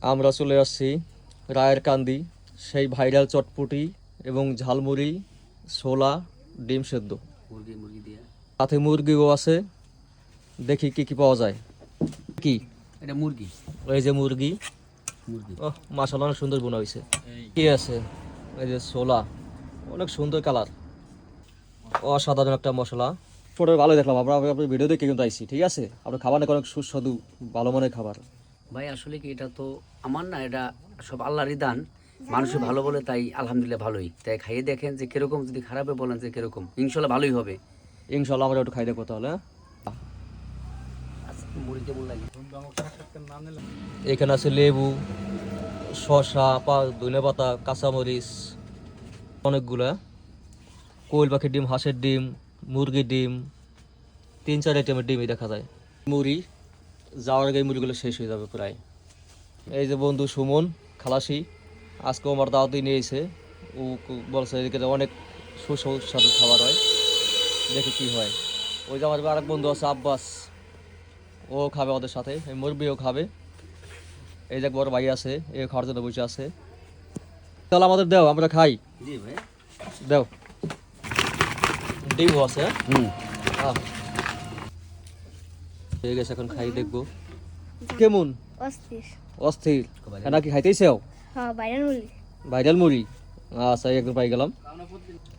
আমরা চলে আসছি রায়ের কান্দি, সেই ভাইরাল চটপটি এবং ঝালমুড়ি, ছোলা, ডিম সেদ্ধ, মুরগি দিয়ে সাথে মুরগিও আছে। দেখি কি কি পাওয়া যায়। কি এটা মুরগি এই যে মুরগি, মুরগি ও মাশাআল্লাহ অনেক সুন্দর বোনা হয়েছে। কি আছে এই যে ছোলা, অনেক সুন্দর কালার, অসাধারণ একটা মশলা। ফটো ভালো দেখলাম, আমরা আপনার ভিডিও দেখে কিন্তু আইছি, ঠিক আছে? আপনার খাবার নাকি অনেক সুস্বাদু, ভালো মানের খাবার। ভাই আসলে কি এটা তো আমার না, এটা সব আল্লাহরই দান। মানুষে ভালো বলে তাই আলহামদুলিল্লাহ ভালোই, তাই খাইয়ে দেখেন যে কিরকম, যদি খারাপে বলেন যে কিরকম, ইনশাল্লাহ ভালোই হবে। ইনশাল্লাহ আমরা একটু খাই দেখবো তাহলে। মুড়ি কেমন লাগে? এখানে আছে লেবু, শসা, ধনেপাতা, কাঁচামরিচ, অনেকগুলা। কোয়েল পাখির ডিম, হাঁসের ডিম, মুরগির ডিম, 3-4 আইটেমের ডিমই দেখা যায়। মুড়ি যাওয়ার আগে এই মুড়িগুলো শেষ হয়ে যাবে প্রায়। এই যে বন্ধু সুমন খালাসি, আজকে আমার দাওয়াতই নিয়েছে। ও বলছে এদিকে অনেক সুস্বাদু খাবার হয়, দেখি কি হয়। ওই যে আমার আরেক বন্ধু আছে আব্বাস, ও খাবে ওদের সাথে, এই মুরগিও খাবে। এই যে এক বড় ভাই আছে, এ খাওয়ার জন্য বসে আছে। তাহলে আমাদের দেও, আমরা খাই। জি ভাই। দেও, ডিমও আছে। আহ, হয়ে গেছে, এখন খাই দেখবো কেমন। অস্থির। অস্থির নাকি খাইতেইছেও? হ্যাঁ, বাইরের মুলি। ভাইরাল মুড়ি, আচ্ছা একদম পাই গেলাম।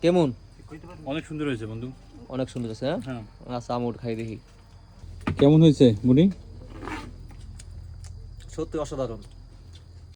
কেমন? অনেক সুন্দর হয়েছে বন্ধু। অনেক সুন্দর আছে। হ্যাঁ, হ্যাঁ, আচ্ছা আমুর খাই দেখি। কেমন হয়েছে মুড়ি? সত্যি অসাধারণ।